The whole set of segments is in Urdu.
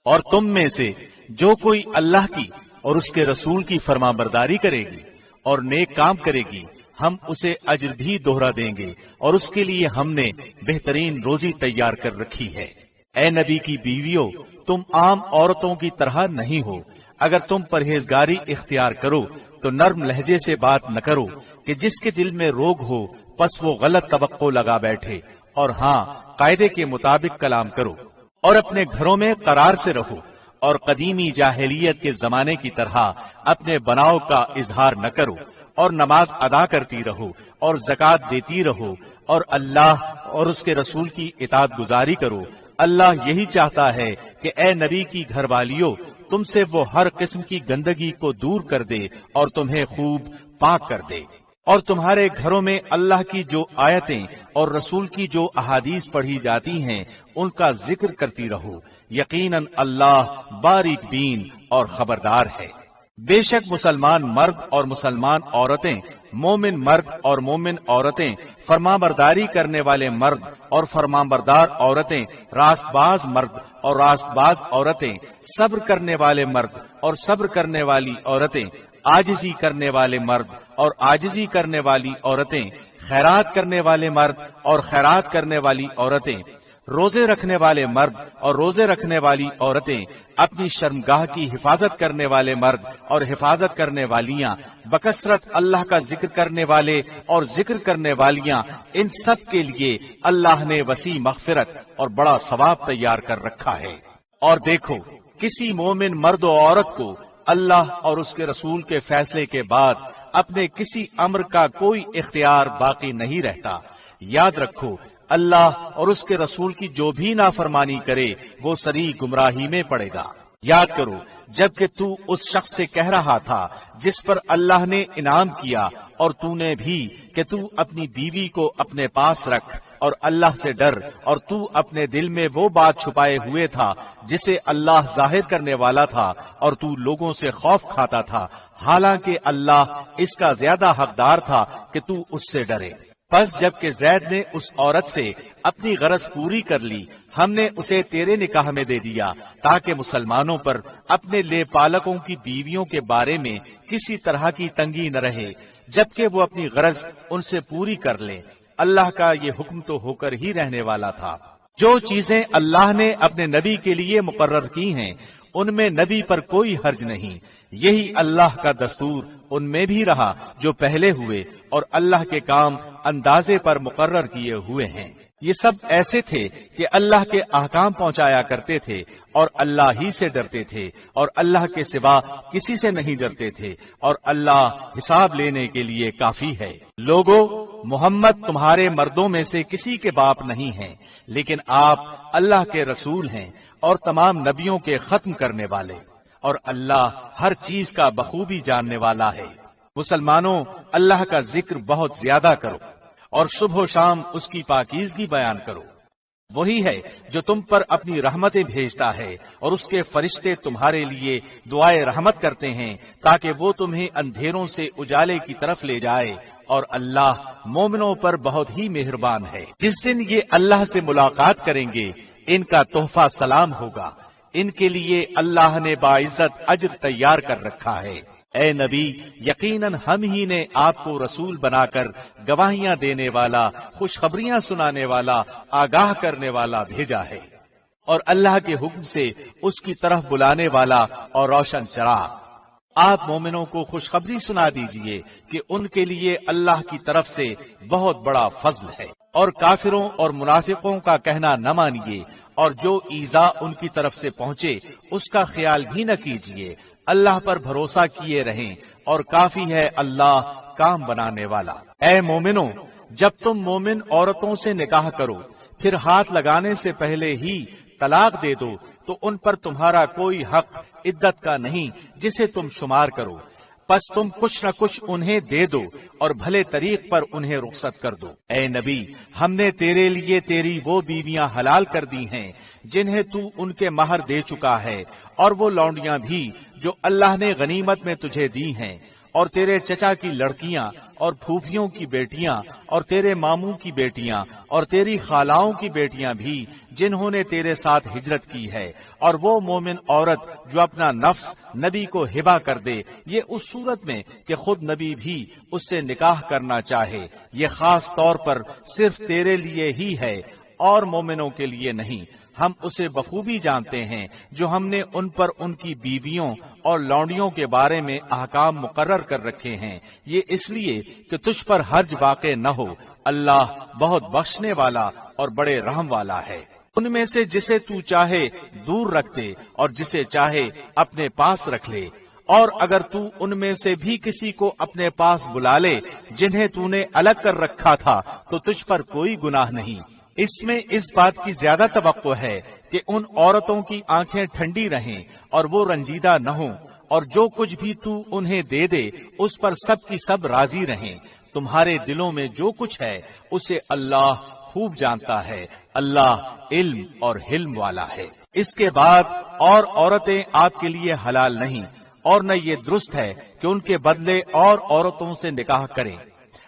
اور تم میں سے جو کوئی اللہ کی اور اس کے رسول کی فرمانبرداری کرے گی اور نیک کام کرے گی ہم اسے اجر بھی دوہرا دیں گے اور اس کے لیے ہم نے بہترین روزی تیار کر رکھی ہے۔ اے نبی کی بیویوں، تم عام عورتوں کی طرح نہیں ہو۔ اگر تم پرہیزگاری اختیار کرو تو نرم لہجے سے بات نہ کرو کہ جس کے دل میں روگ ہو پس وہ غلط توقع لگا بیٹھے، اور ہاں قاعدے کے مطابق کلام کرو اور اپنے گھروں میں قرار سے رہو، اور قدیمی جاہلیت کے زمانے کی طرح اپنے بناؤ کا اظہار نہ کرو، اور نماز ادا کرتی رہو اور زکوٰۃ دیتی رہو، اور اللہ اور اس کے رسول کی اطاعت گزاری کرو۔ اللہ یہی چاہتا ہے کہ اے نبی کی گھر والیوں، تم سے وہ ہر قسم کی گندگی کو دور کر دے اور تمہیں خوب پاک کر دے، اور تمہارے گھروں میں اللہ کی جو آیتیں اور رسول کی جو احادیث پڑھی جاتی ہیں ان کا ذکر کرتی رہو۔ یقیناً اللہ باریک بین اور خبردار ہے۔ بے شک مسلمان مرد اور مسلمان عورتیں، مومن مرد اور مومن عورتیں، فرمانبرداری کرنے والے مرد اور فرمانبردار عورتیں، راست باز مرد اور راست باز عورتیں، صبر کرنے والے مرد اور صبر کرنے والی عورتیں، عاجزی کرنے والے مرد اور عاجزی کرنے والی عورتیں، خیرات کرنے والے مرد اور خیرات کرنے والی عورتیں، روزے رکھنے والے مرد اور روزے رکھنے والی عورتیں، اپنی شرمگاہ کی حفاظت کرنے والے مرد اور حفاظت کرنے والیاں، بکثرت اللہ کا ذکر کرنے والے اور ذکر کرنے والیاں، ان سب کے لیے اللہ نے وسیع مغفرت اور بڑا ثواب تیار کر رکھا ہے۔ اور دیکھو، کسی مومن مرد و عورت کو اللہ اور اس کے رسول کے فیصلے کے بعد اپنے کسی امر کا کوئی اختیار باقی نہیں رہتا۔ یاد رکھو، اللہ اور اس کے رسول کی جو بھی نافرمانی کرے وہ سری گمراہی میں پڑے گا۔ یاد کرو جبکہ تو اس شخص سے کہہ رہا تھا جس پر اللہ نے انعام کیا، اور تو نے بھی کہ تو اپنی بیوی کو اپنے پاس رکھ اور اللہ سے ڈر، اور تو اپنے دل میں وہ بات چھپائے ہوئے تھا جسے اللہ ظاہر کرنے والا تھا، اور تو لوگوں سے خوف کھاتا تھا، حالانکہ اللہ اس کا زیادہ حقدار تھا کہ تو اس سے ڈرے۔ پس جب کہ زید نے اس عورت سے اپنی غرض پوری کر لی، ہم نے اسے تیرے نکاح میں دے دیا تاکہ مسلمانوں پر اپنے لے پالکوں کی بیویوں کے بارے میں کسی طرح کی تنگی نہ رہے، جبکہ وہ اپنی غرض ان سے پوری کر لیں۔ اللہ کا یہ حکم تو ہو کر ہی رہنے والا تھا۔ جو چیزیں اللہ نے اپنے نبی کے لیے مقرر کی ہیں ان میں نبی پر کوئی حرج نہیں، یہی اللہ کا دستور ان میں بھی رہا جو پہلے ہوئے، اور اللہ کے کام اندازے پر مقرر کیے ہوئے ہیں۔ یہ سب ایسے تھے کہ اللہ کے احکام پہنچایا کرتے تھے اور اللہ ہی سے ڈرتے تھے، اور اللہ کے سوا کسی سے نہیں ڈرتے تھے، اور اللہ حساب لینے کے لیے کافی ہے۔ لوگو، محمد تمہارے مردوں میں سے کسی کے باپ نہیں ہیں، لیکن آپ اللہ کے رسول ہیں اور تمام نبیوں کے ختم کرنے والے، اور اللہ ہر چیز کا بخوبی جاننے والا ہے۔ مسلمانوں، اللہ کا ذکر بہت زیادہ کرو اور صبح و شام اس کی پاکیزگی بیان کرو۔ وہی ہے جو تم پر اپنی رحمتیں بھیجتا ہے، اور اس کے فرشتے تمہارے لیے دعائے رحمت کرتے ہیں تاکہ وہ تمہیں اندھیروں سے اجالے کی طرف لے جائے، اور اللہ مومنوں پر بہت ہی مہربان ہے۔ جس دن یہ اللہ سے ملاقات کریں گے ان کا تحفہ سلام ہوگا، ان کے لیے اللہ نے باعزت اجر تیار کر رکھا ہے۔ اے نبی، یقیناً ہم ہی نے آپ کو رسول بنا کر گواہیاں دینے والا، خوشخبریاں سنانے والا، آگاہ کرنے والا بھیجا ہے، اور اللہ کے حکم سے اس کی طرف بلانے والا اور روشن چراغ۔ آپ مومنوں کو خوشخبری سنا دیجئے کہ ان کے لیے اللہ کی طرف سے بہت بڑا فضل ہے، اور کافروں اور منافقوں کا کہنا نہ مانیے، اور جو ایذا ان کی طرف سے پہنچے اس کا خیال بھی نہ کیجیے۔ اللہ پر بھروسہ کیے رہیں، اور کافی ہے اللہ کام بنانے والا۔ اے مومنوں، جب تم مومن عورتوں سے نکاح کرو پھر ہاتھ لگانے سے پہلے ہی طلاق دے دو تو ان پر تمہارا کوئی حق عدت کا نہیں جسے تم شمار کرو، پس تم کچھ نہ کچھ انہیں دے دو اور بھلے طریق پر انہیں رخصت کر دو۔ اے نبی، ہم نے تیرے لیے تیری وہ بیویاں حلال کر دی ہیں جنہیں تو ان کے مہر دے چکا ہے، اور وہ لونڈیاں بھی جو اللہ نے غنیمت میں تجھے دی ہیں، اور تیرے چچا کی لڑکیاں اور پھوپھیوں کی بیٹیاں اور تیرے ماموں کی بیٹیاں اور تیری خالاؤں کی بیٹیاں بھی جنہوں نے تیرے ساتھ ہجرت کی ہے، اور وہ مومن عورت جو اپنا نفس نبی کو ہبہ کر دے، یہ اس صورت میں کہ خود نبی بھی اس سے نکاح کرنا چاہے، یہ خاص طور پر صرف تیرے لیے ہی ہے اور مومنوں کے لیے نہیں۔ ہم اسے بخوبی جانتے ہیں جو ہم نے ان پر ان کی بیویوں اور لونڈیوں کے بارے میں احکام مقرر کر رکھے ہیں، یہ اس لیے کہ تجھ پر حرج واقع نہ ہو۔ اللہ بہت بخشنے والا اور بڑے رحم والا ہے۔ ان میں سے جسے تو چاہے دور رکھ دے اور جسے چاہے اپنے پاس رکھ لے، اور اگر تو ان میں سے بھی کسی کو اپنے پاس بلا لے جنہیں تو نے الگ کر رکھا تھا تو تجھ پر کوئی گناہ نہیں۔ اس میں اس بات کی زیادہ توقع ہے کہ ان عورتوں کی آنکھیں ٹھنڈی رہیں اور وہ رنجیدہ نہ ہوں، اور جو کچھ بھی تو انہیں دے دے اس پر سب کی سب راضی رہیں۔ تمہارے دلوں میں جو کچھ ہے اسے اللہ خوب جانتا ہے، اللہ علم اور حلم والا ہے۔ اس کے بعد اور عورتیں آپ کے لیے حلال نہیں، اور نہ یہ درست ہے کہ ان کے بدلے اور عورتوں سے نکاح کریں،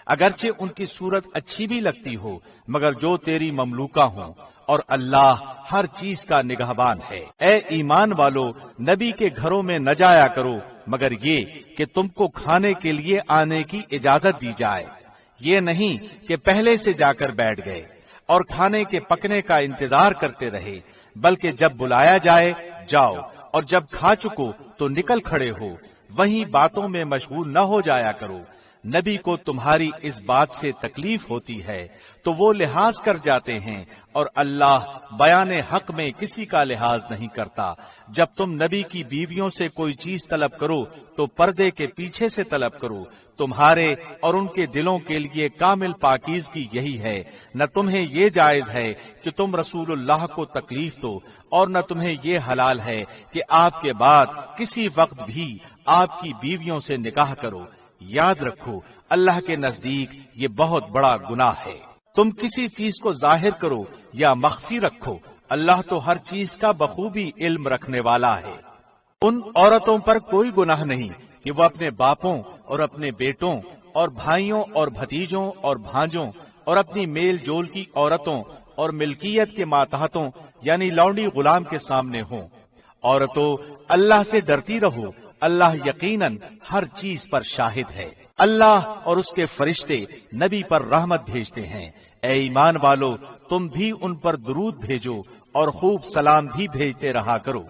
اگرچہ ان کی صورت اچھی بھی لگتی ہو، مگر جو تیری مملوکہ ہوں، اور اللہ ہر چیز کا نگہبان ہے۔ اے ایمان والو، نبی کے گھروں میں نہ جایا کرو مگر یہ کہ تم کو کھانے کے لیے آنے کی اجازت دی جائے، یہ نہیں کہ پہلے سے جا کر بیٹھ گئے اور کھانے کے پکنے کا انتظار کرتے رہے، بلکہ جب بلایا جائے جاؤ، اور جب کھا چکو تو نکل کھڑے ہو، وہیں باتوں میں مشغول نہ ہو جایا کرو۔ نبی کو تمہاری اس بات سے تکلیف ہوتی ہے تو وہ لحاظ کر جاتے ہیں، اور اللہ بیان حق میں کسی کا لحاظ نہیں کرتا۔ جب تم نبی کی بیویوں سے کوئی چیز طلب کرو تو پردے کے پیچھے سے طلب کرو، تمہارے اور ان کے دلوں کے لیے کامل پاکیزگی یہی ہے۔ نہ تمہیں یہ جائز ہے کہ تم رسول اللہ کو تکلیف دو، اور نہ تمہیں یہ حلال ہے کہ آپ کے بعد کسی وقت بھی آپ کی بیویوں سے نکاح کرو۔ یاد رکھو اللہ کے نزدیک یہ بہت بڑا گناہ ہے۔ تم کسی چیز کو ظاہر کرو یا مخفی رکھو، اللہ تو ہر چیز کا بخوبی علم رکھنے والا ہے۔ ان عورتوں پر کوئی گناہ نہیں کہ وہ اپنے باپوں اور اپنے بیٹوں اور بھائیوں اور بھتیجوں اور بھانجوں اور اپنی میل جول کی عورتوں اور ملکیت کے ماتحتوں یعنی لونڈی غلام کے سامنے ہوں۔ عورتوں، اللہ سے ڈرتی رہو، اللہ یقیناً ہر چیز پر شاہد ہے۔ اللہ اور اس کے فرشتے نبی پر رحمت بھیجتے ہیں۔ اے ایمان والو، تم بھی ان پر درود بھیجو اور خوب سلام بھی بھیجتے رہا کرو۔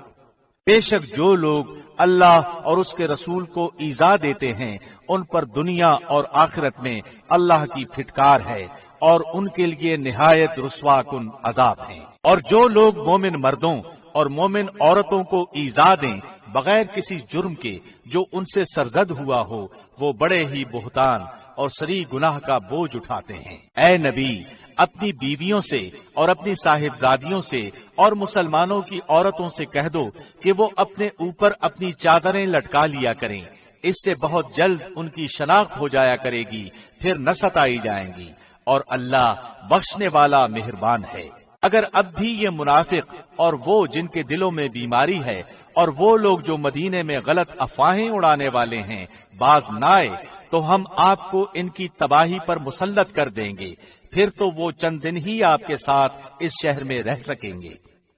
بے شک جو لوگ اللہ اور اس کے رسول کو ایذا دیتے ہیں ان پر دنیا اور آخرت میں اللہ کی پھٹکار ہے، اور ان کے لیے نہایت رسوا کن عذاب ہیں۔ اور جو لوگ مومن مردوں اور مومن عورتوں کو ایذا دیں بغیر کسی جرم کے جو ان سے سرزد ہوا ہو، وہ بڑے ہی بہتان اور سری گناہ کا بوجھ اٹھاتے ہیں۔ اے نبی، اپنی بیویوں سے اور اپنی صاحبزادیوں سے اور مسلمانوں کی عورتوں سے کہہ دو کہ وہ اپنے اوپر اپنی چادریں لٹکا لیا کریں، اس سے بہت جلد ان کی شناخت ہو جایا کرے گی، پھر نہ ستائی جائیں گی، اور اللہ بخشنے والا مہربان ہے۔ اگر اب بھی یہ منافق اور وہ جن کے دلوں میں بیماری ہے اور وہ لوگ جو مدینے میں غلط افواہیں اڑانے والے ہیں باز نہ آئے تو ہم آپ کو ان کی تباہی پر مسلط کر دیں گے، پھر تو وہ چند دن ہی آپ کے ساتھ اس شہر میں رہ سکیں گے۔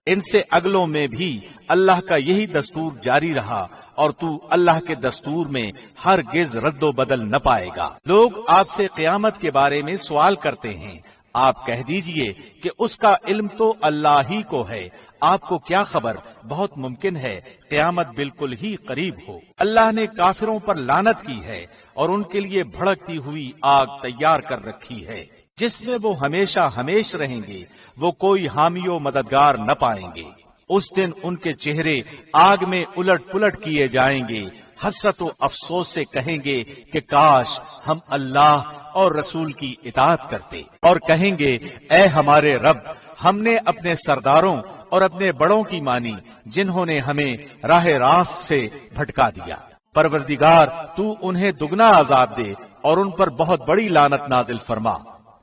ان سے اگلوں میں بھی اللہ کا یہی دستور جاری رہا، اور تو اللہ کے دستور میں ہرگز رد و بدل نہ پائے گا۔ لوگ آپ سے قیامت کے بارے میں سوال کرتے ہیں، آپ کہہ دیجئے کہ اس کا علم تو اللہ ہی کو ہے، آپ کو کیا خبر، بہت ممکن ہے قیامت بالکل ہی قریب ہو۔ اللہ نے کافروں پر لعنت کی ہے اور ان کے لیے بھڑکتی ہوئی آگ تیار کر رکھی ہے جس میں وہ ہمیشہ ہمیش رہیں گے، وہ کوئی حامی و مددگار نہ پائیں گے۔ اس دن ان کے چہرے آگ میں الٹ پلٹ کیے جائیں گے، حسرت و افسوس سے کہیں گے کہ کاش ہم اللہ اور رسول کی اطاعت کرتے، اور کہیں گے اے ہمارے رب، ہم نے اپنے سرداروں اور اپنے بڑوں کی مانی جنہوں نے ہمیں راہ راست سے بھٹکا دیا۔ پروردگار تو انہیں دگنا عذاب دے اور ان پر بہت بڑی لعنت نازل فرما۔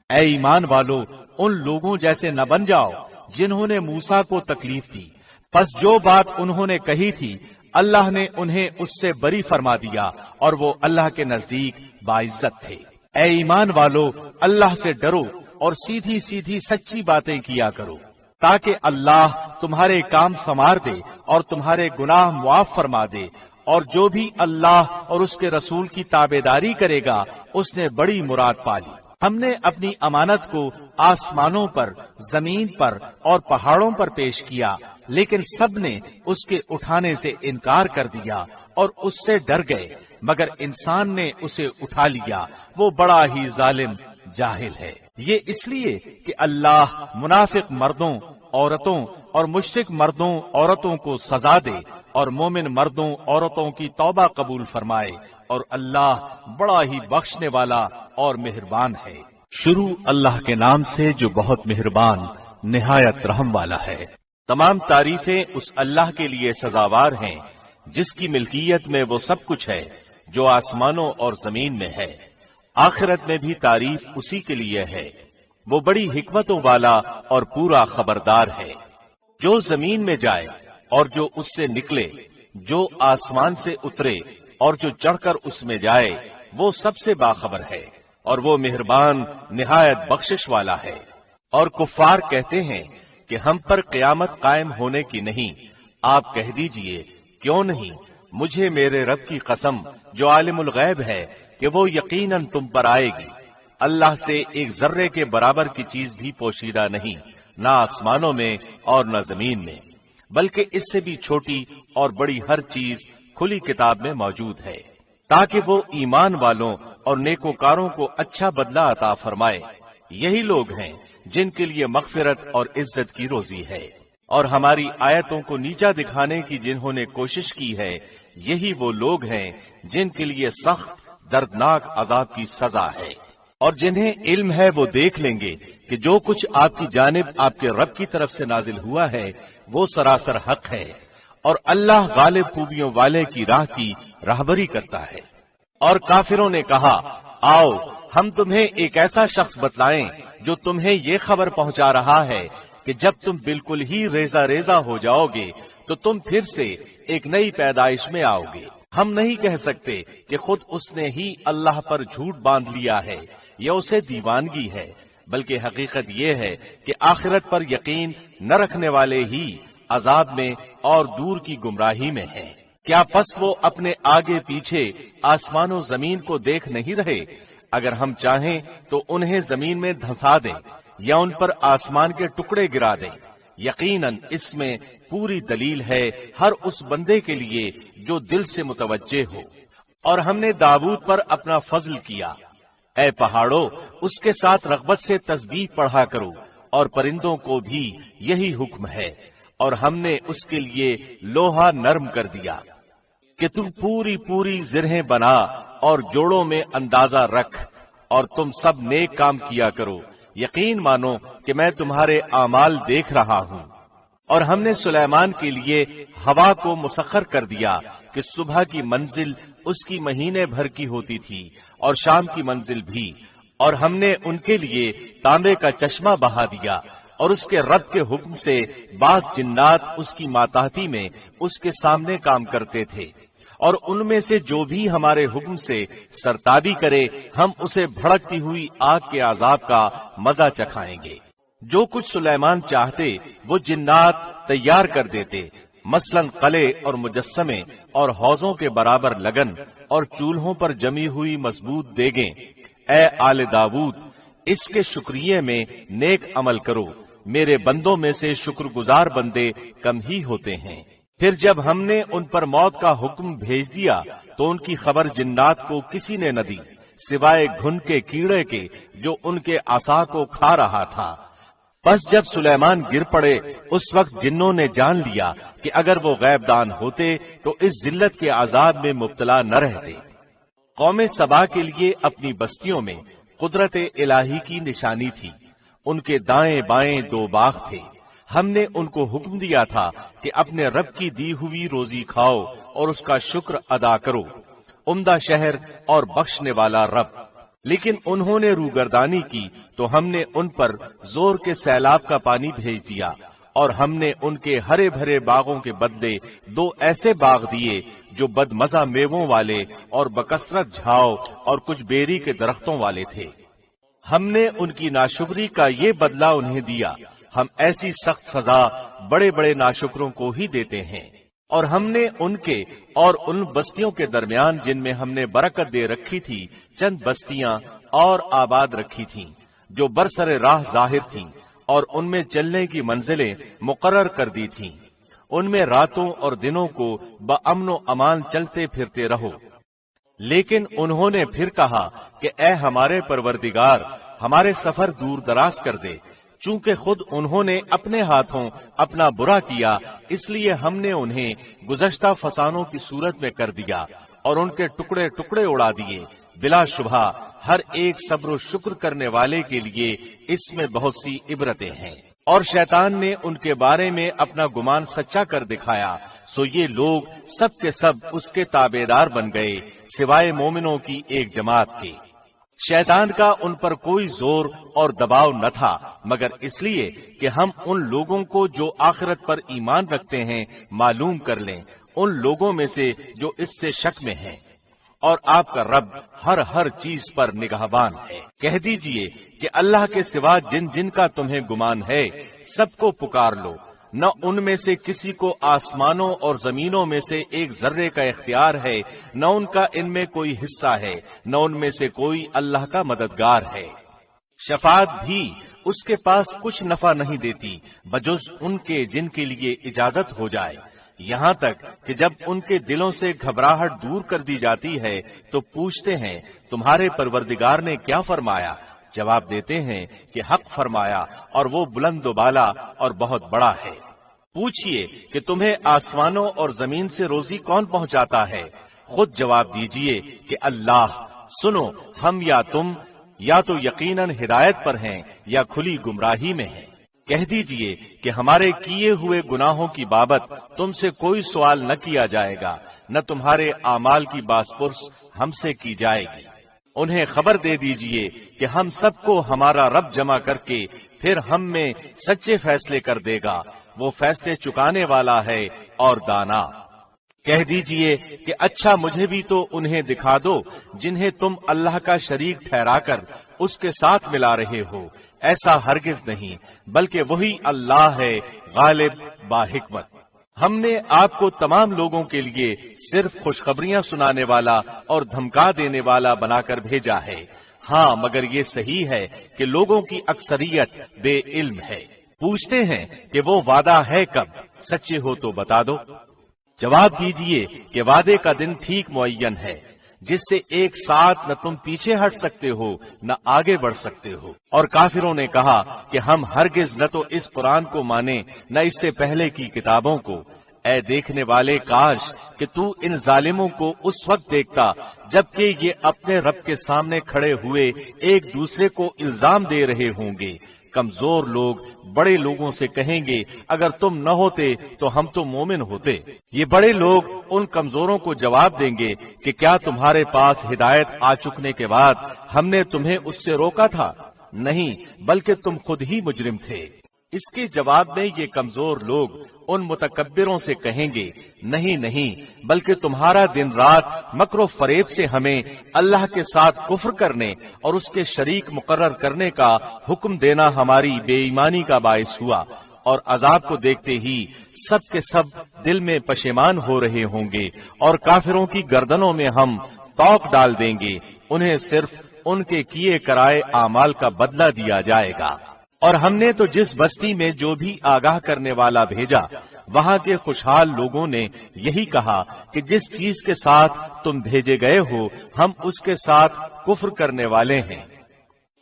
اے ایمان والو، ان لوگوں جیسے نہ بن جاؤ جنہوں نے موسیٰ کو تکلیف دی، پس جو بات انہوں نے کہی تھی اللہ نے انہیں اس سے بری فرما دیا، اور وہ اللہ کے نزدیک باعزت تھے۔ اے ایمان والو، اللہ سے ڈرو اور سیدھی سیدھی سچی باتیں کیا کرو، تاکہ اللہ تمہارے کام سنوار دے اور تمہارے گناہ معاف فرما دے، اور جو بھی اللہ اور اس کے رسول کی تابعداری کرے گا اس نے بڑی مراد پالی۔ ہم نے اپنی امانت کو آسمانوں پر، زمین پر اور پہاڑوں پر پیش کیا، لیکن سب نے اس کے اٹھانے سے انکار کر دیا اور اس سے ڈر گئے، مگر انسان نے اسے اٹھا لیا، وہ بڑا ہی ظالم جاہل ہے۔ یہ اس لیے کہ اللہ منافق مردوں، عورتوں اور مشرک مردوں، عورتوں کو سزا دے اور مومن مردوں، عورتوں کی توبہ قبول فرمائے، اور اللہ بڑا ہی بخشنے والا اور مہربان ہے۔ شروع اللہ کے نام سے جو بہت مہربان نہایت رحم والا ہے۔ تمام تعریفیں اس اللہ کے لیے سزاوار ہیں جس کی ملکیت میں وہ سب کچھ ہے جو آسمانوں اور زمین میں ہے۔ آخرت میں بھی تعریف اسی کے لیے ہے، وہ بڑی حکمتوں والا اور پورا خبردار ہے۔ جو زمین میں جائے اور جو اس سے نکلے، جو آسمان سے اترے اور جو چڑھ کر اس میں جائے، وہ سب سے باخبر ہے، اور وہ مہربان نہایت بخشش والا ہے۔ اور کفار کہتے ہیں کہ ہم پر قیامت قائم ہونے کی نہیں۔ آپ کہہ دیجئے، کیوں نہیں؟ مجھے میرے رب کی قسم جو عالم الغیب ہے کہ وہ یقیناً تم پر آئے گی۔ اللہ سے ایک ذرے کے برابر کی چیز بھی پوشیدہ نہیں، نہ آسمانوں میں اور نہ زمین میں، بلکہ اس سے بھی چھوٹی اور بڑی ہر چیز کھلی کتاب میں موجود ہے، تاکہ وہ ایمان والوں اور نیکوکاروں کو اچھا بدلہ عطا فرمائے۔ یہی لوگ ہیں جن کے لیے مغفرت اور عزت کی روزی ہے۔ اور ہماری آیتوں کو نیچا دکھانے کی جنہوں نے کوشش کی ہے، یہی وہ لوگ ہیں جن کے لیے سخت دردناک عذاب کی سزا ہے۔ اور جنہیں علم ہے وہ دیکھ لیں گے کہ جو کچھ آپ کی جانب آپ کے رب کی طرف سے نازل ہوا ہے وہ سراسر حق ہے، اور اللہ غالب خوبیوں والے کی راہ کی راہبری کرتا ہے۔ اور کافروں نے کہا، آؤ ہم تمہیں ایک ایسا شخص بتلائیں جو تمہیں یہ خبر پہنچا رہا ہے کہ جب تم بالکل ہی ریزہ ریزہ ہو جاؤ گے تو تم پھر سے ایک نئی پیدائش میں آؤ گے۔ ہم نہیں کہہ سکتے کہ خود اس نے ہی اللہ پر جھوٹ باندھ لیا ہے یا اسے دیوانگی ہے، بلکہ حقیقت یہ ہے کہ آخرت پر یقین نہ رکھنے والے ہی عذاب میں اور دور کی گمراہی میں ہیں۔ کیا پس وہ اپنے آگے پیچھے آسمان و زمین کو دیکھ نہیں رہے؟ اگر ہم چاہیں تو انہیں زمین میں دھنسا دیں یا ان پر آسمان کے ٹکڑے گرا دیں۔ یقیناً اس میں پوری دلیل ہے ہر اس بندے کے لیے جو دل سے متوجہ ہو۔ اور ہم نے داؤد پر اپنا فضل کیا۔ اے پہاڑوں، اس کے ساتھ رغبت سے تسبیح پڑھا کرو، اور پرندوں کو بھی یہی حکم ہے۔ اور ہم نے اس کے لیے لوہا نرم کر دیا کہ تو پوری پوری زرہیں بنا اور جوڑوں میں اندازہ رکھ، اور تم سب نیک کام کیا کرو، یقین مانو کہ میں تمہارے اعمال دیکھ رہا ہوں۔ اور ہم نے سلیمان کے لیے ہوا کو مسخر کر دیا کہ صبح کی منزل اس کی مہینے بھر کی ہوتی تھی اور شام کی منزل بھی، اور ہم نے ان کے لیے تانبے کا چشمہ بہا دیا، اور اس کے رب کے حکم سے بعض جنات اس کی ماتحتی میں اس کے سامنے کام کرتے تھے، اور ان میں سے جو بھی ہمارے حکم سے سرتابی کرے ہم اسے بھڑکتی ہوئی آگ کے عذاب کا مزہ چکھائیں گے۔ جو کچھ سلیمان چاہتے وہ جنات تیار کر دیتے، مثلاً قلعے اور مجسمے اور حوضوں کے برابر لگن اور چولہوں پر جمی ہوئی مضبوط دیگیں۔ اے آل داؤد، اس کے شکریہ میں نیک عمل کرو، میرے بندوں میں سے شکر گزار بندے کم ہی ہوتے ہیں۔ پھر جب ہم نے ان پر موت کا حکم بھیج دیا تو ان کی خبر جنات کو کسی نے نہ دی سوائے گھن کے کیڑے کے جو ان کے عصا کو کھا رہا تھا۔ پس جب سلیمان گر پڑے اس وقت جنوں نے جان لیا کہ اگر وہ غیب دان ہوتے تو اس ذلت کے عذاب میں مبتلا نہ رہتے۔ قوم سبا کے لیے اپنی بستیوں میں قدرت الہی کی نشانی تھی، ان کے دائیں بائیں 2 باغ تھے۔ ہم نے ان کو حکم دیا تھا کہ اپنے رب کی دی ہوئی روزی کھاؤ اور اس کا شکر ادا کرو، عمدہ شہر اور بخشنے والا رب۔ لیکن انہوں نے روگردانی کی تو ہم نے ان پر زور کے سیلاب کا پانی بھیج دیا اور ہم نے ان کے ہرے بھرے باغوں کے بدلے 2 ایسے باغ دیے جو بدمزہ میووں والے اور بکثرت جھاؤ اور کچھ بیری کے درختوں والے تھے۔ ہم نے ان کی ناشکری کا یہ بدلہ انہیں دیا۔ ہم ایسی سخت سزا بڑے بڑے ناشکروں کو ہی دیتے ہیں۔ اور ہم نے ان کے اور ان بستیوں کے درمیان جن میں ہم نے برکت دے رکھی تھی چند بستیاں اور آباد رکھی تھیں جو برسر راہ ظاہر تھیں، اور ان میں چلنے کی منزلیں مقرر کر دی تھیں۔ ان میں راتوں اور دنوں کو بامن و امان چلتے پھرتے رہو۔ لیکن انہوں نے پھر کہا کہ اے ہمارے پروردگار، ہمارے سفر دور دراز کر دے۔ چونکہ خود انہوں نے اپنے ہاتھوں اپنا برا کیا، اس لیے ہم نے انہیں گزشتہ فسانوں کی صورت میں کر دیا اور ان کے ٹکڑے ٹکڑے اڑا دیے۔ بلا شبہ ہر ایک صبر و شکر کرنے والے کے لیے اس میں بہت سی عبرتیں ہیں۔ اور شیطان نے ان کے بارے میں اپنا گمان سچا کر دکھایا، سو یہ لوگ سب کے سب اس کے تابعدار بن گئے سوائے مومنوں کی ایک جماعت کے۔ شیطان کا ان پر کوئی زور اور دباؤ نہ تھا مگر اس لیے کہ ہم ان لوگوں کو جو آخرت پر ایمان رکھتے ہیں معلوم کر لیں، ان لوگوں میں سے جو اس سے شک میں ہیں۔ اور آپ کا رب ہر چیز پر نگہبان ہے۔ کہہ دیجئے کہ اللہ کے سوا جن جن کا تمہیں گمان ہے سب کو پکار لو، نہ ان میں سے کسی کو آسمانوں اور زمینوں میں سے ایک ذرے کا اختیار ہے، نہ ان کا ان میں کوئی حصہ ہے، نہ ان میں سے کوئی اللہ کا مددگار ہے۔ شفاعت بھی اس کے پاس کچھ نفع نہیں دیتی بجز ان کے جن کے لیے اجازت ہو جائے، یہاں تک کہ جب ان کے دلوں سے گھبراہٹ دور کر دی جاتی ہے تو پوچھتے ہیں تمہارے پروردگار نے کیا فرمایا؟ جواب دیتے ہیں کہ حق فرمایا اور وہ بلند و بالا اور بہت بڑا ہے۔ پوچھئے کہ تمہیں آسمانوں اور زمین سے روزی کون پہنچاتا ہے؟ خود جواب دیجئے کہ اللہ۔ سنو، ہم یا تم یا تو یقیناً ہدایت پر ہیں یا کھلی گمراہی میں ہیں۔ کہہ دیجئے کہ ہمارے کیے ہوئے گناہوں کی بابت تم سے کوئی سوال نہ کیا جائے گا، نہ تمہارے اعمال کی باز پرس ہم سے کی جائے گی۔ انہیں خبر دے دیجئے کہ ہم سب کو ہمارا رب جمع کر کے پھر ہم میں سچے فیصلے کر دے گا، وہ فیصلے چکانے والا ہے اور دانا۔ کہہ دیجئے کہ اچھا مجھے بھی تو انہیں دکھا دو جنہیں تم اللہ کا شریک ٹھہرا کر اس کے ساتھ ملا رہے ہو۔ ایسا ہرگز نہیں، بلکہ وہی اللہ ہے غالب با حکمت۔ ہم نے آپ کو تمام لوگوں کے لیے صرف خوشخبریاں سنانے والا اور دھمکا دینے والا بنا کر بھیجا ہے۔ ہاں مگر یہ صحیح ہے کہ لوگوں کی اکثریت بے علم ہے۔ پوچھتے ہیں کہ وہ وعدہ ہے کب؟ سچے ہو تو بتا دو۔ جواب دیجئے کہ وعدے کا دن ٹھیک معین ہے جس سے ایک ساتھ نہ تم پیچھے ہٹ سکتے ہو نہ آگے بڑھ سکتے ہو۔ اور کافروں نے کہا کہ ہم ہرگز نہ تو اس قرآن کو مانیں نہ اس سے پہلے کی کتابوں کو۔ اے دیکھنے والے، کاش کہ تو ان ظالموں کو اس وقت دیکھتا جبکہ یہ اپنے رب کے سامنے کھڑے ہوئے ایک دوسرے کو الزام دے رہے ہوں گے۔ کمزور لوگ بڑے لوگوں سے کہیں گے اگر تم نہ ہوتے تو ہم تو مومن ہوتے۔ یہ بڑے لوگ ان کمزوروں کو جواب دیں گے کہ کیا تمہارے پاس ہدایت آ چکنے کے بعد ہم نے تمہیں اس سے روکا تھا؟ نہیں، بلکہ تم خود ہی مجرم تھے۔ اس کے جواب میں یہ کمزور لوگ ان متکبروں سے کہیں گے نہیں، بلکہ تمہارا دن رات مکر و فریب سے ہمیں اللہ کے ساتھ کفر کرنے اور اس کے شریک مقرر کرنے کا حکم دینا ہماری بے ایمانی کا باعث ہوا، اور عذاب کو دیکھتے ہی سب کے سب دل میں پشیمان ہو رہے ہوں گے، اور کافروں کی گردنوں میں ہم توق ڈال دیں گے، انہیں صرف ان کے کیے کرائے اعمال کا بدلہ دیا جائے گا۔ اور ہم نے تو جس بستی میں جو بھی آگاہ کرنے والا بھیجا وہاں کے خوشحال لوگوں نے یہی کہا کہ جس چیز کے ساتھ تم بھیجے گئے ہو ہم اس کے ساتھ کفر کرنے والے ہیں،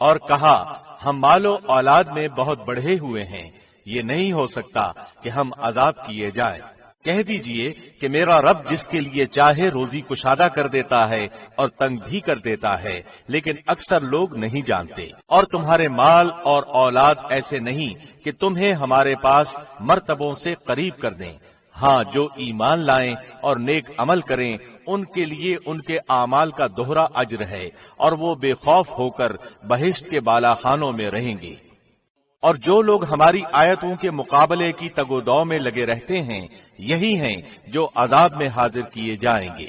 اور کہا ہم مال و اولاد میں بہت بڑھے ہوئے ہیں، یہ نہیں ہو سکتا کہ ہم عذاب کیے جائیں۔ کہہ دیجئے کہ میرا رب جس کے لیے چاہے روزی کشادہ کر دیتا ہے اور تنگ بھی کر دیتا ہے، لیکن اکثر لوگ نہیں جانتے۔ اور تمہارے مال اور اولاد ایسے نہیں کہ تمہیں ہمارے پاس مرتبوں سے قریب کر دیں۔ ہاں، جو ایمان لائیں اور نیک عمل کریں ان کے لیے ان کے اعمال کا دوہرا اجر ہے، اور وہ بے خوف ہو کر بہشت کے بالا خانوں میں رہیں گے۔ اور جو لوگ ہماری آیتوں کے مقابلے کی تگودو میں لگے رہتے ہیں یہی ہیں جو عذاب میں حاضر کیے جائیں گے۔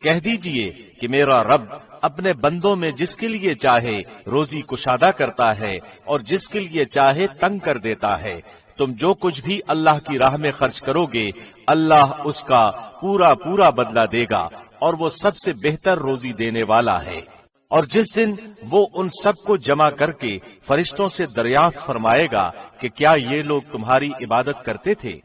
کہہ دیجئے کہ میرا رب اپنے بندوں میں جس کے لیے چاہے روزی کشادہ کرتا ہے اور جس کے لیے چاہے تنگ کر دیتا ہے۔ تم جو کچھ بھی اللہ کی راہ میں خرچ کرو گے اللہ اس کا پورا پورا بدلہ دے گا اور وہ سب سے بہتر روزی دینے والا ہے۔ اور جس دن وہ ان سب کو جمع کر کے فرشتوں سے دریافت فرمائے گا کہ کیا یہ لوگ تمہاری عبادت کرتے تھے؟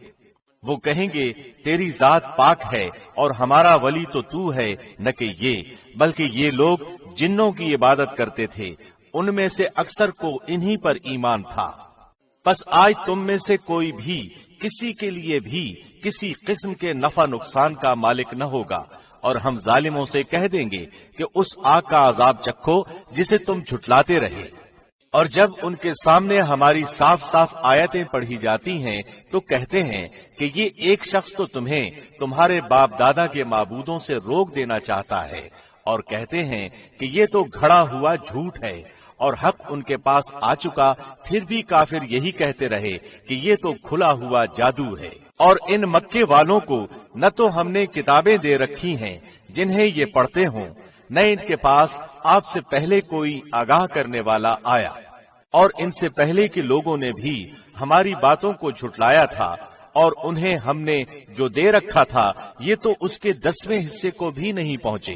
وہ کہیں گے تیری ذات پاک ہے اور ہمارا ولی تو ہے، نہ کہ یہ، بلکہ یہ لوگ جنوں کی عبادت کرتے تھے، ان میں سے اکثر کو انہی پر ایمان تھا۔ پس آج تم میں سے کوئی بھی کسی کے لیے بھی کسی قسم کے نفع نقصان کا مالک نہ ہوگا، اور ہم ظالموں سے کہہ دیں گے کہ اس آگ کا عذاب چکھو جسے تم جھٹلاتے رہے۔ اور جب ان کے سامنے ہماری صاف صاف آیتیں پڑھی جاتی ہیں تو کہتے ہیں کہ یہ ایک شخص تو تمہیں تمہارے باپ دادا کے معبودوں سے روک دینا چاہتا ہے، اور کہتے ہیں کہ یہ تو گھڑا ہوا جھوٹ ہے، اور حق ان کے پاس آ چکا، پھر بھی کافر یہی کہتے رہے کہ یہ تو کھلا ہوا جادو ہے۔ اور ان مکے والوں کو نہ تو ہم نے کتابیں دے رکھی ہیں جنہیں یہ پڑھتے ہوں، نہ ان کے پاس آپ سے پہلے کوئی آگاہ کرنے والا آیا، اور ان سے پہلے کے لوگوں نے بھی ہماری باتوں کو جھٹلایا تھا، اور انہیں ہم نے جو دے رکھا تھا یہ تو اس کے 10ویں حصے کو بھی نہیں پہنچے۔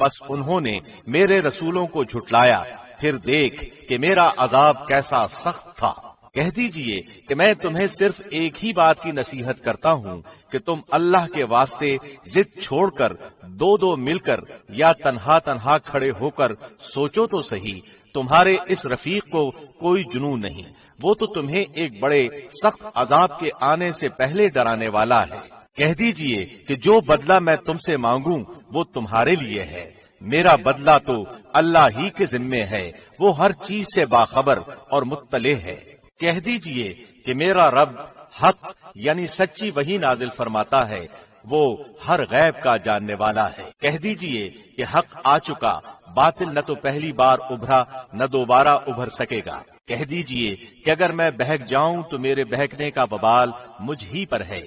پس انہوں نے میرے رسولوں کو جھٹلایا، پھر دیکھ کہ میرا عذاب کیسا سخت تھا۔ کہہ دیجئے کہ میں تمہیں صرف ایک ہی بات کی نصیحت کرتا ہوں کہ تم اللہ کے واسطے ضد چھوڑ کر دو مل کر یا تنہا تنہا کھڑے ہو کر سوچو تو صحیح، تمہارے اس رفیق کو کوئی جنون نہیں، وہ تو تمہیں ایک بڑے سخت عذاب کے آنے سے پہلے ڈرانے والا ہے۔ کہہ دیجئے کہ جو بدلہ میں تم سے مانگوں وہ تمہارے لیے ہے، میرا بدلہ تو اللہ ہی کے ذمے ہے، وہ ہر چیز سے باخبر اور مطلع ہے۔ کہہ دیجئے کہ میرا رب حق یعنی سچی وحی نازل فرماتا ہے، وہ ہر غیب کا جاننے والا ہے۔ کہہ دیجئے کہ حق آ چکا، باطل نہ تو پہلی بار ابھرا نہ دوبارہ ابھر سکے گا۔ کہہ دیجئے کہ اگر میں بہک جاؤں تو میرے بہکنے کا وبال مجھ ہی پر ہے،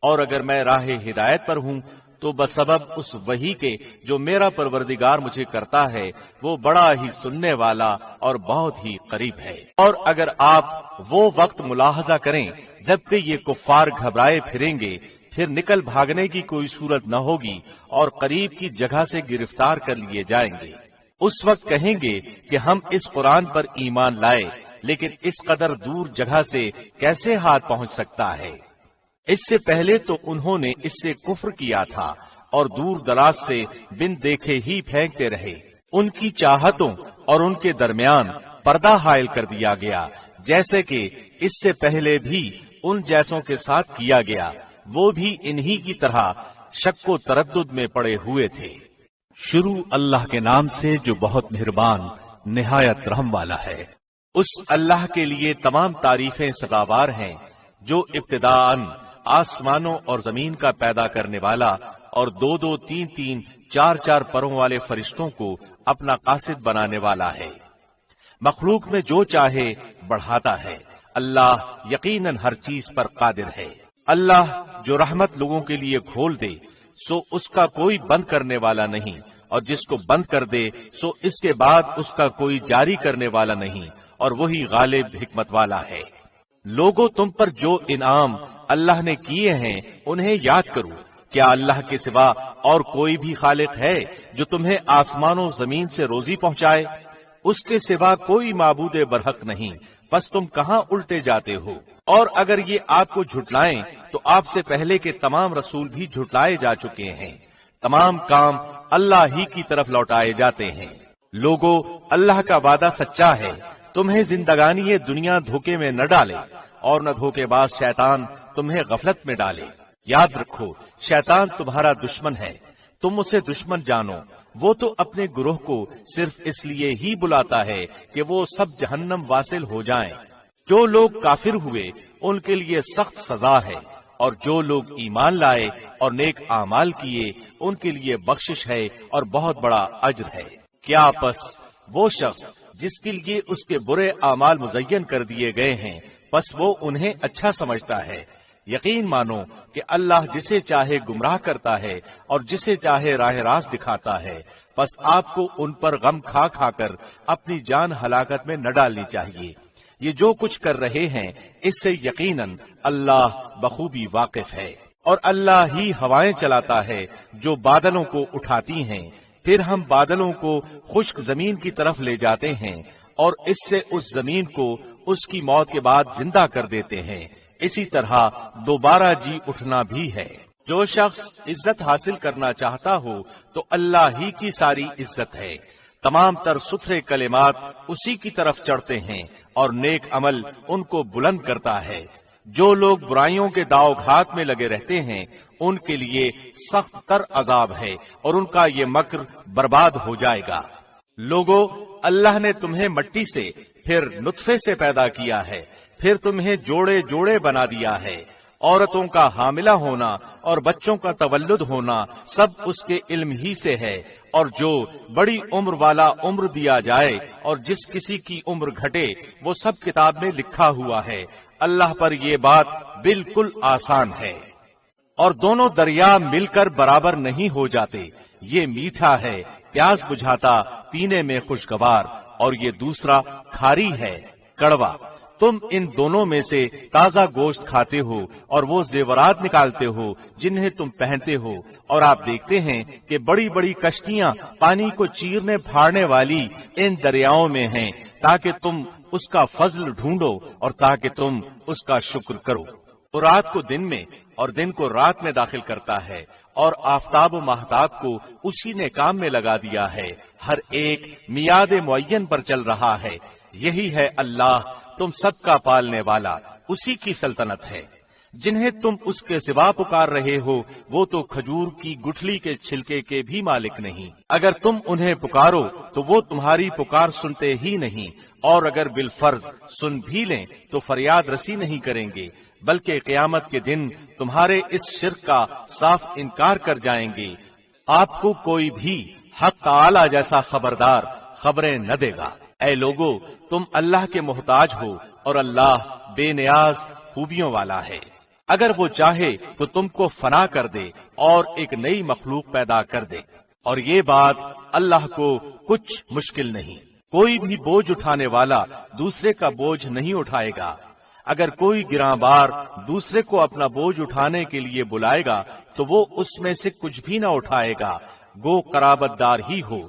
اور اگر میں راہ ہدایت پر ہوں تو بسبب اس وحی کے جو میرا پروردگار مجھے کرتا ہے وہ بڑا ہی سننے والا اور بہت ہی قریب ہے۔ اور اگر آپ وہ وقت ملاحظہ کریں جب کہ یہ کفار گھبرائے پھریں گے، پھر نکل بھاگنے کی کوئی صورت نہ ہوگی اور قریب کی جگہ سے گرفتار کر لیے جائیں گے۔ اس وقت کہیں گے کہ ہم اس قرآن پر ایمان لائے، لیکن اس قدر دور جگہ سے کیسے ہاتھ پہنچ سکتا ہے؟ اس سے پہلے تو انہوں نے اس سے کفر کیا تھا اور دور دراز سے بن دیکھے ہی پھینکتے رہے۔ ان کی چاہتوں اور ان کے درمیان پردہ حائل کر دیا گیا، جیسے کہ اس سے پہلے بھی ان جیسوں کے ساتھ کیا گیا، وہ بھی انہی کی طرح شک و تردد میں پڑے ہوئے تھے۔ شروع اللہ کے نام سے جو بہت مہربان نہایت رحم والا ہے۔ اس اللہ کے لیے تمام تعریفیں سزاوار ہیں جو ابتداءً آسمانوں اور زمین کا پیدا کرنے والا اور 2 3 4 پروں والے فرشتوں کو اپنا قاصد بنانے والا ہے۔ مخلوق میں جو چاہے بڑھاتا ہے، اللہ یقیناً ہر چیز پر قادر ہے۔ اللہ جو رحمت لوگوں کے لیے کھول دے سو اس کا کوئی بند کرنے والا نہیں، اور جس کو بند کر دے سو اس کے بعد اس کا کوئی جاری کرنے والا نہیں، اور وہی غالب حکمت والا ہے۔ لوگوں تم پر جو انعام اللہ نے کیے ہیں انہیں یاد کرو۔ کیا اللہ کے سوا اور کوئی بھی خالق ہے جو تمہیں آسمان و زمین سے روزی پہنچائے؟ اس کے سوا کوئی معبود برحق نہیں، پس تم کہاں الٹے جاتے ہو؟ اور اگر یہ آپ کو جھٹلائیں تو آپ سے پہلے کے تمام رسول بھی جھٹلائے جا چکے ہیں۔ تمام کام اللہ ہی کی طرف لوٹائے جاتے ہیں۔ لوگو اللہ کا وعدہ سچا ہے، تمہیں زندگانی دنیا دھوکے میں نہ ڈالے، اور نہ دھوکے باز شیطان تمہیں غفلت میں ڈالے۔ یاد رکھو شیطان تمہارا دشمن ہے، تم اسے دشمن جانو۔ وہ تو اپنے گروہ کو صرف اس لیے ہی بلاتا ہے کہ وہ سب جہنم واصل ہو جائیں۔ جو لوگ کافر ہوئے ان کے لیے سخت سزا ہے، اور جو لوگ ایمان لائے اور نیک اعمال کیے ان کے لیے بخشش ہے اور بہت بڑا اجر ہے۔ کیا پس وہ شخص جس کے لیے اس کے برے اعمال مزین کر دیے گئے ہیں، بس وہ انہیں اچھا سمجھتا ہے۔ یقین مانو کہ اللہ جسے چاہے گمراہ کرتا ہے اور جسے چاہے راہ راست دکھاتا ہے، بس آپ کو ان پر غم کھا کھا کر اپنی جان ہلاکت میں نہ ڈالنی چاہیے۔ یہ جو کچھ کر رہے ہیں اس سے یقیناً اللہ بخوبی واقف ہے، اور اللہ ہی ہوائیں چلاتا ہے جو بادلوں کو اٹھاتی ہیں، پھر ہم بادلوں کو خشک زمین کی طرف لے جاتے ہیں اور اس سے اس زمین کو اس کی موت کے بعد زندہ کر دیتے ہیں۔ اسی طرح دوبارہ جی اٹھنا بھی ہے۔ جو شخص عزت حاصل کرنا چاہتا ہو تو اللہ ہی کی ساری عزت ہے۔ تمام تر ستھرے کلمات اسی کی طرف چڑھتے ہیں اور نیک عمل ان کو بلند کرتا ہے۔ جو لوگ برائیوں کے داؤ گھات میں لگے رہتے ہیں ان کے لیے سخت تر عذاب ہے اور ان کا یہ مکر برباد ہو جائے گا۔ لوگو، اللہ نے تمہیں مٹی سے پھر نطفے سے پیدا کیا ہے، پھر تمہیں جوڑے جوڑے بنا دیا ہے۔ عورتوں کا حاملہ ہونا اور بچوں کا تولد ہونا سب اس کے علم ہی سے ہے، اور جو بڑی عمر والا عمر دیا جائے اور جس کسی کی عمر گھٹے وہ سب کتاب میں لکھا ہوا ہے۔ اللہ پر یہ بات بالکل آسان ہے۔ اور دونوں دریا مل کر برابر نہیں ہو جاتے، یہ میٹھا ہے، پیاس بجھاتا، پینے میں خوشگوار، اور یہ دوسرا کھاری ہے، کڑوا۔ تم ان دونوں میں سے تازہ گوشت کھاتے ہو اور وہ زیورات نکالتے ہو جنہیں تم پہنتے ہو، اور آپ دیکھتے ہیں کہ بڑی بڑی کشتیاں پانی کو چیرنے پھاڑنے والی ان دریاؤں میں ہیں، تاکہ تم اس کا فضل ڈھونڈو اور تاکہ تم اس کا شکر کرو۔ وہ رات کو دن میں اور دن کو رات میں داخل کرتا ہے، اور آفتاب و ماہتاب کو اسی نے کام میں لگا دیا ہے، ہر ایک میعاد معین پر چل رہا ہے۔ یہی ہے اللہ، تم سب کا پالنے والا، اسی کی سلطنت ہے۔ جنہیں تم اس کے سوا پکار رہے ہو وہ تو کھجور کی گٹھلی کے چھلکے کے بھی مالک نہیں۔ اگر تم انہیں پکارو تو وہ تمہاری پکار سنتے ہی نہیں، اور اگر بالفرض سن بھی لیں تو فریاد رسی نہیں کریں گے، بلکہ قیامت کے دن تمہارے اس شرک کا صاف انکار کر جائیں گے۔ آپ کو کوئی بھی حق تعالی جیسا خبردار خبریں نہ دے گا۔ اے لوگو، تم اللہ کے محتاج ہو اور اللہ بے نیاز خوبیوں والا ہے۔ اگر وہ چاہے تو تم کو فنا کر دے اور ایک نئی مخلوق پیدا کر دے، اور یہ بات اللہ کو کچھ مشکل نہیں۔ کوئی بھی بوجھ اٹھانے والا دوسرے کا بوجھ نہیں اٹھائے گا۔ اگر کوئی گراں بار دوسرے کو اپنا بوجھ اٹھانے کے لیے بلائے گا تو وہ اس میں سے کچھ بھی نہ اٹھائے گا، گو قرابت دار ہی ہو۔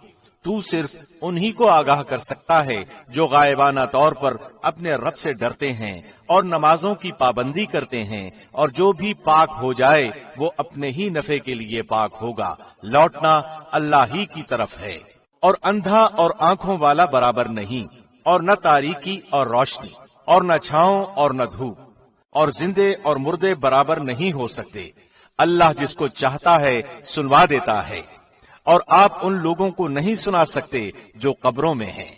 تو صرف انہی کو آگاہ کر سکتا ہے جو غائبانہ طور پر اپنے رب سے ڈرتے ہیں اور نمازوں کی پابندی کرتے ہیں، اور جو بھی پاک ہو جائے وہ اپنے ہی نفع کے لیے پاک ہوگا، لوٹنا اللہ ہی کی طرف ہے۔ اور اندھا اور آنکھوں والا برابر نہیں، اور نہ تاریکی اور روشنی، اور نہ چھاؤں اور نہ دھوپ، اور زندے اور مردے برابر نہیں ہو سکتے۔ اللہ جس کو چاہتا ہے سنوا دیتا ہے، اور آپ ان لوگوں کو نہیں سنا سکتے جو قبروں میں ہیں۔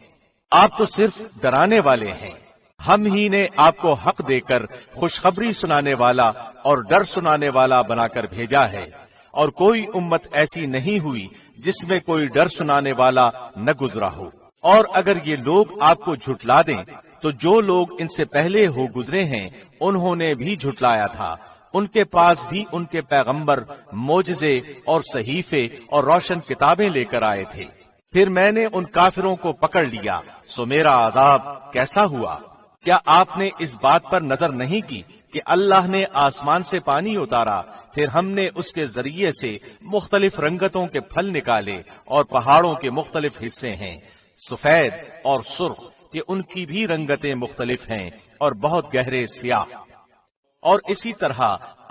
آپ تو صرف ڈرانے والے ہیں۔ ہم ہی نے آپ کو حق دے کر خوشخبری سنانے والا اور ڈر سنانے والا بنا کر بھیجا ہے، اور کوئی امت ایسی نہیں ہوئی جس میں کوئی ڈر سنانے والا نہ گزرا ہو۔ اور اگر یہ لوگ آپ کو جھٹلا دیں تو جو لوگ ان سے پہلے ہو گزرے ہیں انہوں نے بھی جھٹلایا تھا، ان کے پاس بھی ان کے پیغمبر معجزے اور صحیفے اور روشن کتابیں لے کر آئے تھے، پھر میں نے ان کافروں کو پکڑ لیا، سو میرا عذاب کیسا ہوا۔ کیا آپ نے اس بات پر نظر نہیں کی کہ اللہ نے آسمان سے پانی اتارا، پھر ہم نے اس کے ذریعے سے مختلف رنگتوں کے پھل نکالے، اور پہاڑوں کے مختلف حصے ہیں، سفید اور سرخ، کہ ان کی بھی رنگتیں مختلف ہیں، اور بہت گہرے سیاہ۔ اور اسی طرح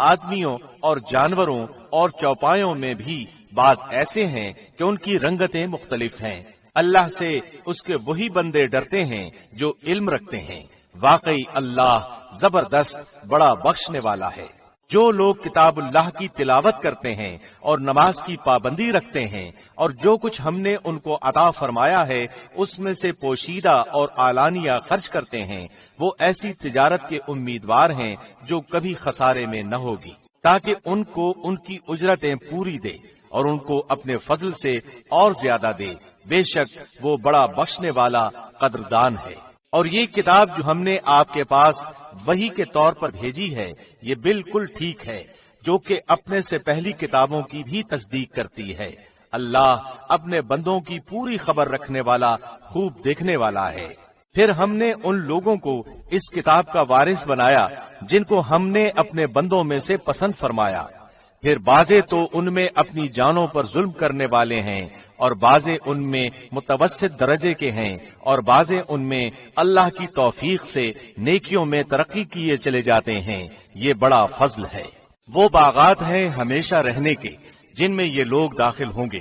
آدمیوں اور جانوروں اور چوپایوں میں بھی بعض ایسے ہیں کہ ان کی رنگتیں مختلف ہیں۔ اللہ سے اس کے وہی بندے ڈرتے ہیں جو علم رکھتے ہیں۔ واقعی اللہ زبردست بڑا بخشنے والا ہے۔ جو لوگ کتاب اللہ کی تلاوت کرتے ہیں اور نماز کی پابندی رکھتے ہیں، اور جو کچھ ہم نے ان کو عطا فرمایا ہے اس میں سے پوشیدہ اور اعلانیہ خرچ کرتے ہیں، وہ ایسی تجارت کے امیدوار ہیں جو کبھی خسارے میں نہ ہوگی، تاکہ ان کو ان کی اجرتیں پوری دے اور ان کو اپنے فضل سے اور زیادہ دے۔ بے شک وہ بڑا بخشنے والا قدردان ہے۔ اور یہ کتاب جو ہم نے آپ کے پاس وحی کے طور پر بھیجی ہے، یہ بالکل ٹھیک ہے، جو کہ اپنے سے پہلی کتابوں کی بھی تصدیق کرتی ہے۔ اللہ اپنے بندوں کی پوری خبر رکھنے والا، خوب دیکھنے والا ہے۔ پھر ہم نے ان لوگوں کو اس کتاب کا وارث بنایا جن کو ہم نے اپنے بندوں میں سے پسند فرمایا، پھر بعضے تو ان میں اپنی جانوں پر ظلم کرنے والے ہیں، اور بعضے ان میں متوسط درجے کے ہیں، اور بعضے ان میں اللہ کی توفیق سے نیکیوں میں ترقی کیے چلے جاتے ہیں۔ یہ بڑا فضل ہے۔ وہ باغات ہیں ہمیشہ رہنے کے، جن میں یہ لوگ داخل ہوں گے،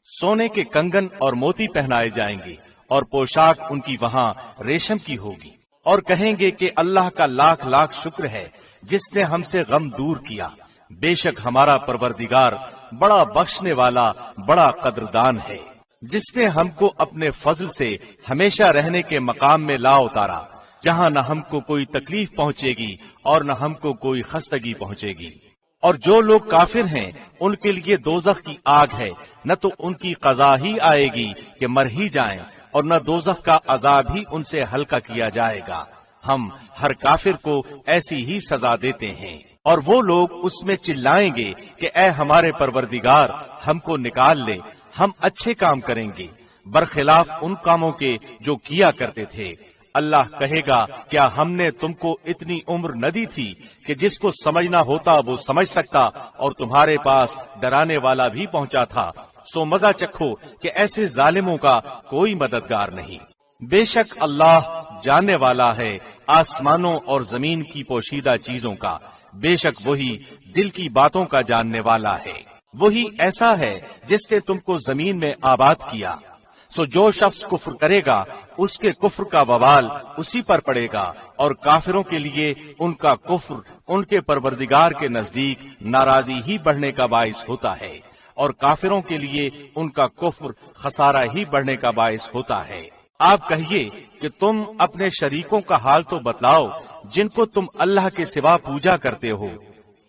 سونے کے کنگن اور موتی پہنائے جائیں گے، اور پوشاک ان کی وہاں ریشم کی ہوگی، اور کہیں گے کہ اللہ کا لاکھ لاکھ شکر ہے جس نے ہم سے غم دور کیا۔ بے شک ہمارا پروردگار بڑا بخشنے والا، بڑا قدردان ہے، جس نے ہم کو اپنے فضل سے ہمیشہ رہنے کے مقام میں لا اتارا، جہاں نہ ہم کو کوئی تکلیف پہنچے گی اور نہ ہم کو کوئی خستگی پہنچے گی۔ اور جو لوگ کافر ہیں ان کے لیے دوزخ کی آگ ہے، نہ تو ان کی قضا ہی آئے گی کہ مر ہی جائیں، اور نہ دوزخ کا عذاب ہی ان سے ہلکا کیا جائے گا۔ ہم ہر کافر کو ایسی ہی سزا دیتے ہیں۔ اور وہ لوگ اس میں چلائیں گے کہ اے ہمارے پروردگار، ہم کو نکال لے، ہم اچھے کام کریں گے، برخلاف ان کاموں کے جو کیا کرتے تھے۔ اللہ کہے گا، کیا ہم نے تم کو اتنی عمر نہ دی تھی کہ جس کو سمجھنا ہوتا وہ سمجھ سکتا، اور تمہارے پاس ڈرانے والا بھی پہنچا تھا؟ سو مزہ چکھو کہ ایسے ظالموں کا کوئی مددگار نہیں۔ بے شک اللہ جاننے والا ہے آسمانوں اور زمین کی پوشیدہ چیزوں کا، بے شک وہی دل کی باتوں کا جاننے والا ہے۔ وہی ایسا ہے جس نے تم کو زمین میں آباد کیا، سو جو شخص کفر کرے گا اس کے کفر کا وبال اسی پر پڑے گا، اور کافروں کے لیے ان کا کفر ان کے پروردگار کے نزدیک ناراضی ہی بڑھنے کا باعث ہوتا ہے، اور کافروں کے لیے ان کا کفر خسارہ ہی بڑھنے کا باعث ہوتا ہے۔ آپ کہیے کہ تم اپنے شریکوں کا حال تو بتلاؤ جن کو تم اللہ کے سوا پوجا کرتے ہو،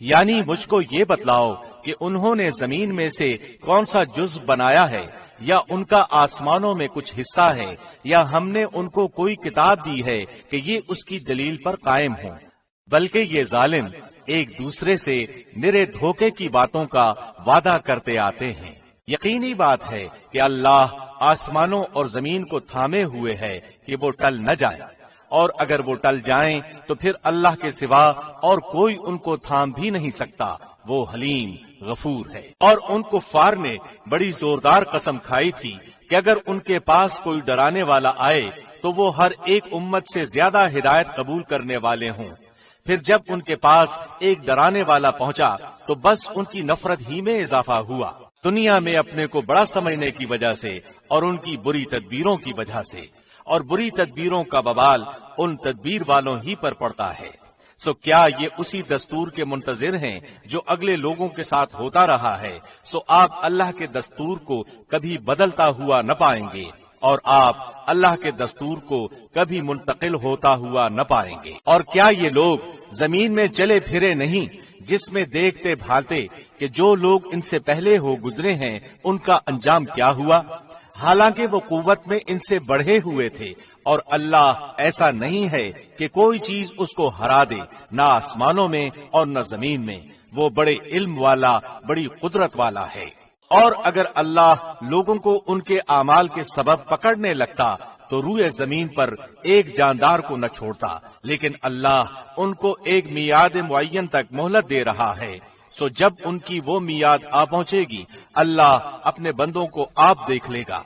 یعنی مجھ کو یہ بتلاؤ کہ انہوں نے زمین میں سے کون سا جزء بنایا ہے، یا ان کا آسمانوں میں کچھ حصہ ہے، یا ہم نے ان کو کوئی کتاب دی ہے کہ یہ اس کی دلیل پر قائم ہوں۔ بلکہ یہ ظالم ایک دوسرے سے نرے دھوکے کی باتوں کا وعدہ کرتے آتے ہیں۔ یقینی بات ہے کہ اللہ آسمانوں اور زمین کو تھامے ہوئے ہے کہ وہ ٹل نہ جائیں، اور اگر وہ ٹل جائیں تو پھر اللہ کے سوا اور کوئی ان کو تھام بھی نہیں سکتا۔ وہ حلیم غفور ہے۔ اور ان کفار نے بڑی زوردار قسم کھائی تھی کہ اگر ان کے پاس کوئی ڈرانے والا آئے تو وہ ہر ایک امت سے زیادہ ہدایت قبول کرنے والے ہوں۔ پھر جب ان کے پاس ایک ڈرانے والا پہنچا تو بس ان کی نفرت ہی میں اضافہ ہوا، دنیا میں اپنے کو بڑا سمجھنے کی وجہ سے اور ان کی بری تدبیروں کی وجہ سے، اور بری تدبیروں کا وبال ان تدبیر والوں ہی پر پڑتا ہے۔ سو کیا یہ اسی دستور کے منتظر ہیں جو اگلے لوگوں کے ساتھ ہوتا رہا ہے؟ سو آپ اللہ کے دستور کو کبھی بدلتا ہوا نہ پائیں گے، اور آپ اللہ کے دستور کو کبھی منتقل ہوتا ہوا نہ پائیں گے۔ اور کیا یہ لوگ زمین میں چلے پھرے نہیں، جس میں دیکھتے بھالتے کہ جو لوگ ان سے پہلے ہو گزرے ہیں ان کا انجام کیا ہوا، حالانکہ وہ قوت میں ان سے بڑھے ہوئے تھے، اور اللہ ایسا نہیں ہے کہ کوئی چیز اس کو ہرا دے، نہ آسمانوں میں اور نہ زمین میں۔ وہ بڑے علم والا، بڑی قدرت والا ہے۔ اور اگر اللہ لوگوں کو ان کے اعمال کے سبب پکڑنے لگتا تو روئے زمین پر ایک جاندار کو نہ چھوڑتا، لیکن اللہ ان کو ایک میعاد معین تک مہلت دے رہا ہے۔ سو جب ان کی وہ میعاد آ پہنچے گی، اللہ اپنے بندوں کو آپ دیکھ لے گا۔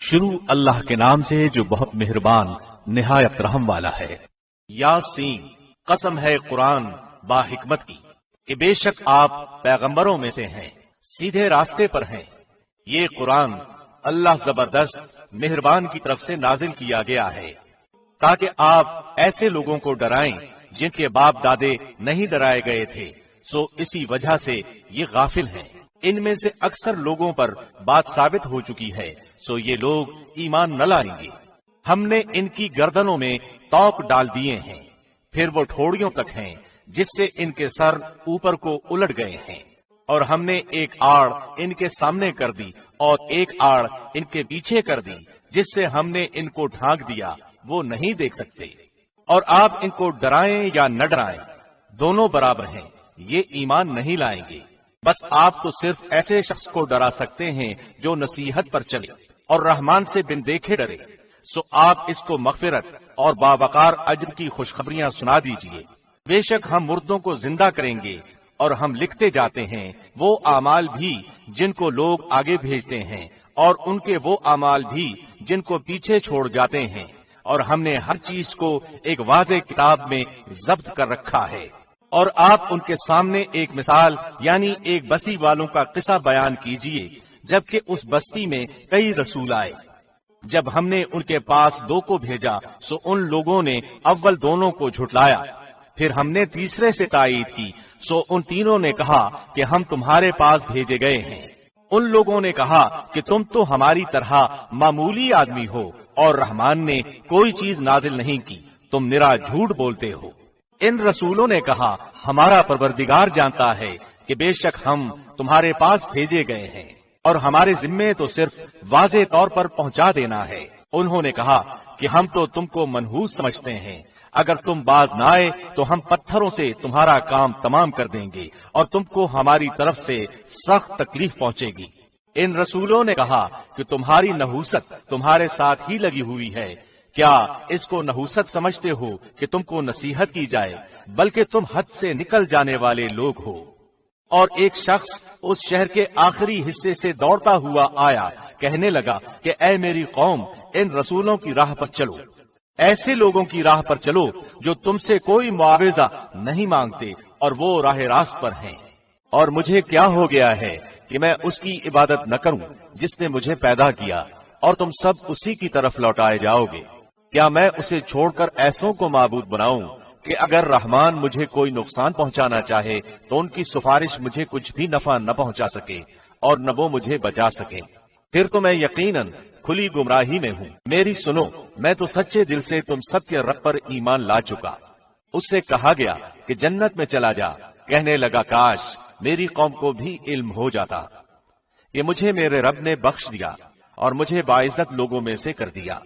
شروع اللہ کے نام سے جو بہت مہربان نہایت رحم والا ہے۔ یاسین، قسم ہے قرآن با حکمت کی کہ بے شک آپ پیغمبروں میں سے ہیں، سیدھے راستے پر ہیں۔ یہ قرآن اللہ زبردست مہربان کی طرف سے نازل کیا گیا ہے تاکہ آپ ایسے لوگوں کو ڈرائیں جن کے باپ دادے نہیں ڈرائے گئے تھے، سو اسی وجہ سے یہ غافل ہیں۔ ان میں سے اکثر لوگوں پر بات ثابت ہو چکی ہے، سو یہ لوگ ایمان نہ لائیں گے۔ ہم نے ان کی گردنوں میں توق ڈال دیے ہیں، پھر وہ ٹھوڑیوں تک ہیں جس سے ان کے سر اوپر کو الٹ گئے ہیں۔ اور ہم نے ایک آڑ ان کے سامنے کر دی اور ایک آڑ ان کے پیچھے کر دی، جس سے ہم نے ان کو ڈھانک دیا، وہ نہیں دیکھ سکتے۔ اور آپ ان کو ڈرائیں یا نہ ڈرائیں، دونوں برابر ہیں، یہ ایمان نہیں لائیں گے۔ بس آپ تو صرف ایسے شخص کو ڈرا سکتے ہیں جو نصیحت پر چلے اور رحمان سے بن دیکھے ڈرے، سو آپ اس کو مغفرت اور باوقار اجر کی خوشخبریاں سنا دیجئے۔ بے شک ہم مردوں کو زندہ کریں گے، اور ہم لکھتے جاتے ہیں وہ اعمال بھی جن کو لوگ آگے بھیجتے ہیں، اور ان کے وہ اعمال بھی جن کو پیچھے چھوڑ جاتے ہیں، اور ہم نے ہر چیز کو ایک واضح کتاب میں ضبط کر رکھا ہے۔ اور آپ ان کے سامنے ایک مثال یعنی ایک بستی والوں کا قصہ بیان کیجئے، جبکہ اس بستی میں کئی رسول آئے۔ جب ہم نے ان کے پاس 2 کو بھیجا سو ان لوگوں نے اول دونوں کو جھٹلایا، پھر ہم نے تیسرے سے تائید کی سو ان تینوں نے کہا کہ ہم تمہارے پاس بھیجے گئے ہیں۔ ان لوگوں نے کہا کہ تم تو ہماری طرح معمولی آدمی ہو اور رحمان نے کوئی چیز نازل نہیں کی، تم نرا جھوٹ بولتے ہو۔ ان رسولوں نے کہا ہمارا پروردگار جانتا ہے کہ بے شک ہم تمہارے پاس بھیجے گئے ہیں، اور ہمارے ذمے تو صرف واضح طور پر پہنچا دینا ہے۔ انہوں نے کہا کہ ہم تو تم کو منحوس سمجھتے ہیں، اگر تم باز نہ آئے تو ہم پتھروں سے تمہارا کام تمام کر دیں گے اور تم کو ہماری طرف سے سخت تکلیف پہنچے گی۔ ان رسولوں نے کہا کہ تمہاری نحوست تمہارے ساتھ ہی لگی ہوئی ہے، کیا اس کو نحوست سمجھتے ہو کہ تم کو نصیحت کی جائے، بلکہ تم حد سے نکل جانے والے لوگ ہو۔ اور ایک شخص اس شہر کے آخری حصے سے دوڑتا ہوا آیا، کہنے لگا کہ اے میری قوم، ان رسولوں کی راہ پر چلو، ایسے لوگوں کی راہ پر چلو جو تم سے کوئی معاوضہ نہیں مانگتے اور وہ راہ راست پر ہیں۔ اور مجھے کیا ہو گیا ہے کہ میں اس کی عبادت نہ کروں جس نے مجھے پیدا کیا، اور تم سب اسی کی طرف لوٹائے جاؤ گے۔ کیا میں اسے چھوڑ کر ایسوں کو معبود بناؤں کہ اگر رحمان مجھے کوئی نقصان پہنچانا چاہے تو ان کی سفارش مجھے کچھ بھی نفع نہ پہنچا سکے اور نہ وہ مجھے بچا سکے؟ پھر تو میں یقیناً کھلی گمراہی میں ہوں۔ میری سنو، میں تو سچے دل سے تم سب کے رب پر ایمان لا چکا۔ اس سے کہا گیا کہ جنت میں چلا جا، کہنے لگا کاش میری قوم کو بھی علم ہو جاتا۔ یہ مجھے میرے رب نے بخش دیا اور مجھے باعزت لوگوں میں سے کر دیا۔